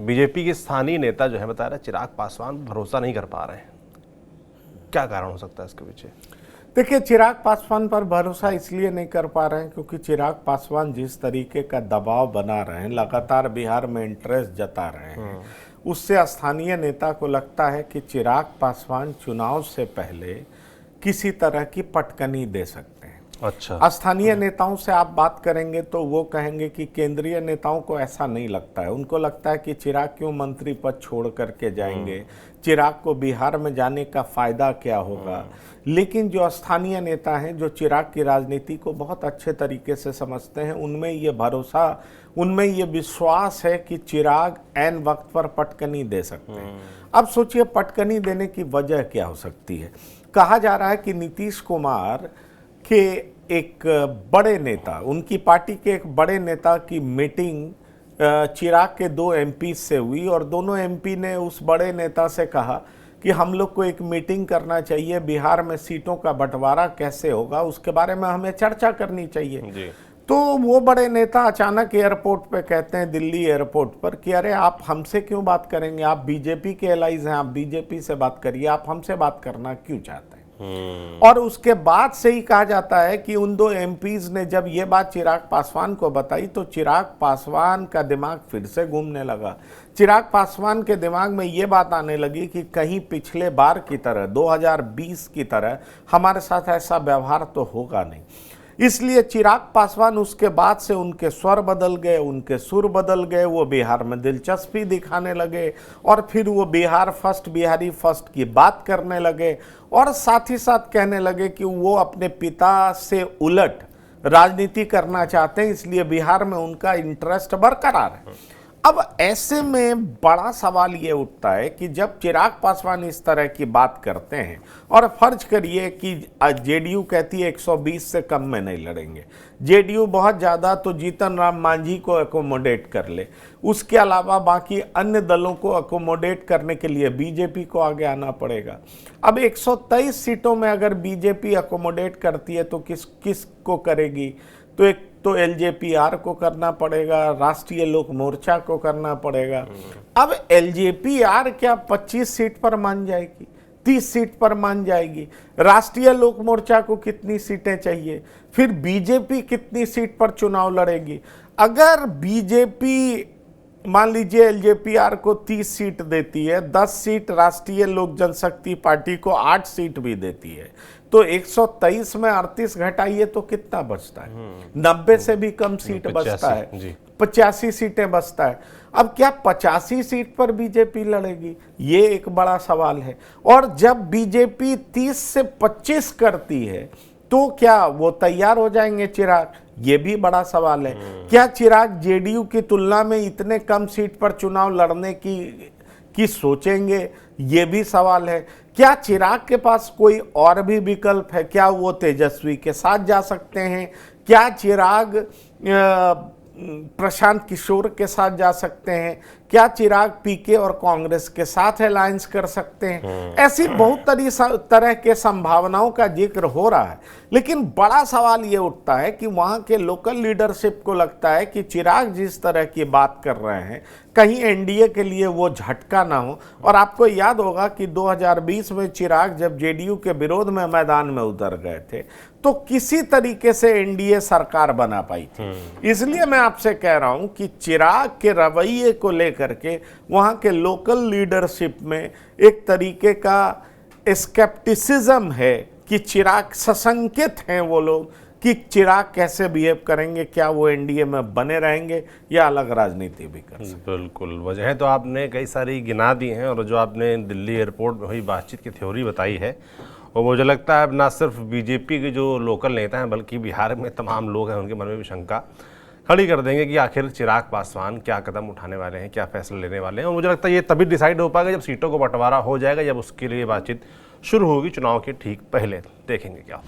BJP के स्थानीय नेता जो है बता रहे चिराग पासवान भरोसा नहीं कर पा रहे हैं, क्या कारण हो सकता है इसके पीछे? देखिए, चिराग पासवान पर भरोसा इसलिए नहीं कर पा रहे हैं क्योंकि चिराग पासवान जिस तरीके का दबाव बना रहे हैं, लगातार बिहार में इंटरेस्ट जता रहे हैं, उससे स्थानीय नेता को लगता है कि चिराग पासवान चुनाव से पहले किसी तरह की पटकनी दे सकते हैं। अच्छा, स्थानीय नेताओं से आप बात करेंगे तो वो कहेंगे कि केंद्रीय नेताओं को ऐसा नहीं लगता है। उनको लगता है कि चिराग क्यों मंत्री पद छोड़ करके जाएंगे, चिराग को बिहार में जाने का फायदा क्या होगा। लेकिन जो स्थानीय नेता हैं, जो चिराग की राजनीति को बहुत अच्छे तरीके से समझते हैं, उनमें ये भरोसा, उनमें ये विश्वास है कि चिराग ऐन वक्त पर पटकनी दे सकते हैं। अब सोचिए पटकनी देने की वजह क्या हो सकती है। कहा जा रहा है कि नीतीश कुमार के एक बड़े नेता, उनकी पार्टी के एक बड़े नेता की मीटिंग चिराग के 2 एमपी से हुई और दोनों एमपी ने उस बड़े नेता से कहा कि हम लोग को एक मीटिंग करना चाहिए, बिहार में सीटों का बंटवारा कैसे होगा उसके बारे में हमें चर्चा करनी चाहिए जी। तो वो बड़े नेता अचानक एयरपोर्ट पे कहते हैं, दिल्ली एयरपोर्ट पर, कि अरे आप हमसे क्यों बात करेंगे, आप बीजेपी के एलाइज हैं, आप बीजेपी से बात करिए, आप हमसे बात करना क्यों चाहते हैं। और उसके बाद से ही कहा जाता है कि उन 2 एमपीज ने जब ये बात चिराग पासवान को बताई तो चिराग पासवान का दिमाग फिर से घूमने लगा। चिराग पासवान के दिमाग में ये बात आने लगी कि कहीं पिछले बार की तरह 2020 की तरह हमारे साथ ऐसा व्यवहार तो होगा नहीं। इसलिए चिराग पासवान उसके बाद से उनके स्वर बदल गए, उनके सुर बदल गए, वो बिहार में दिलचस्पी दिखाने लगे और फिर वो बिहार फर्स्ट, बिहारी फर्स्ट की बात करने लगे और साथ ही साथ कहने लगे कि वो अपने पिता से उलट राजनीति करना चाहते हैं, इसलिए बिहार में उनका इंटरेस्ट बरकरार है। अब ऐसे में बड़ा सवाल ये उठता है कि जब चिराग पासवान इस तरह की बात करते हैं और फर्ज करिए कि जेडीयू कहती है 120 से कम में नहीं लड़ेंगे, जेडीयू बहुत ज़्यादा तो जीतन राम मांझी को एकोमोडेट कर ले, उसके अलावा बाकी अन्य दलों को एकोमोडेट करने के लिए बीजेपी को आगे आना पड़ेगा। अब 123 सीटों में अगर बीजेपी एकोमोडेट करती है तो किस को करेगी? तो एक तो एलजेपीआर को करना पड़ेगा, राष्ट्रीय लोक मोर्चा को करना पड़ेगा। अब एलजेपीआर क्या 25 सीट पर मान जाएगी, 30 सीट पर मान जाएगी? राष्ट्रीय लोक मोर्चा को कितनी सीटें चाहिए? फिर बीजेपी कितनी सीट पर चुनाव लड़ेगी? अगर बीजेपी मान लीजिए एलजेपीआर को 30 सीट देती है, 10 सीट राष्ट्रीय लोक जनशक्ति पार्टी को 8 सीट भी देती है, तो 123 में 38 घटाइए तो कितना बचता है? 90 से भी कम सीट बचता है, 85 सीटें बचता है। अब क्या 85 सीट पर बीजेपी लड़ेगी? ये एक बड़ा सवाल है। और जब बीजेपी 30 से 25 करती है तो क्या वो तैयार हो जाएंगे चिराग? ये भी बड़ा सवाल है। क्या चिराग जेडीयू की तुलना में इतने कम सीट पर चुनाव लड़ने की सोचेंगे? ये भी सवाल है। क्या चिराग के पास कोई और भी विकल्प है? क्या वो तेजस्वी के साथ जा सकते हैं? क्या चिराग प्रशांत किशोर के साथ जा सकते हैं? क्या चिराग पीके और कांग्रेस के साथ अलायंस कर सकते हैं? ऐसी बहुत तरह के संभावनाओं का जिक्र हो रहा है, लेकिन बड़ा सवाल ये उठता है कि वहां के लोकल लीडरशिप को लगता है कि चिराग जिस तरह की बात कर रहे हैं कहीं एनडीए के लिए वो झटका ना हो। और आपको याद होगा कि 2020 में चिराग जब जेडीयू के विरोध में मैदान में उतर गए थे तो किसी तरीके से एनडीए सरकार बना पाई थी। इसलिए मैं आपसे कह रहा हूं कि चिराग के रवैये को लेकर के वहां के लोकल लीडरशिप में एक तरीके का स्केप्टिसिज्म है कि चिराग सशंकित हैं वो लोग कि चिराग कैसे बिहेव करेंगे, क्या वो एनडीए में बने रहेंगे या अलग राजनीति भी कर सकते। बिल्कुल, वजह तो आपने कई सारी गिना दी हैं और जो आपने दिल्ली एयरपोर्ट में हुई बातचीत की थ्योरी बताई है, और मुझे लगता है ना सिर्फ बीजेपी के जो लोकल नेता हैं बल्कि बिहार में तमाम लोग हैं, उनके मन में भी शंका खड़ी कर देंगे कि आखिर चिराग पासवान क्या कदम उठाने वाले हैं, क्या फैसला लेने वाले हैं। और मुझे लगता है ये तभी डिसाइड हो पाएगा जब सीटों को बंटवारा हो जाएगा, जब उसके लिए बातचीत शुरू होगी चुनाव के ठीक पहले। देखेंगे क्या।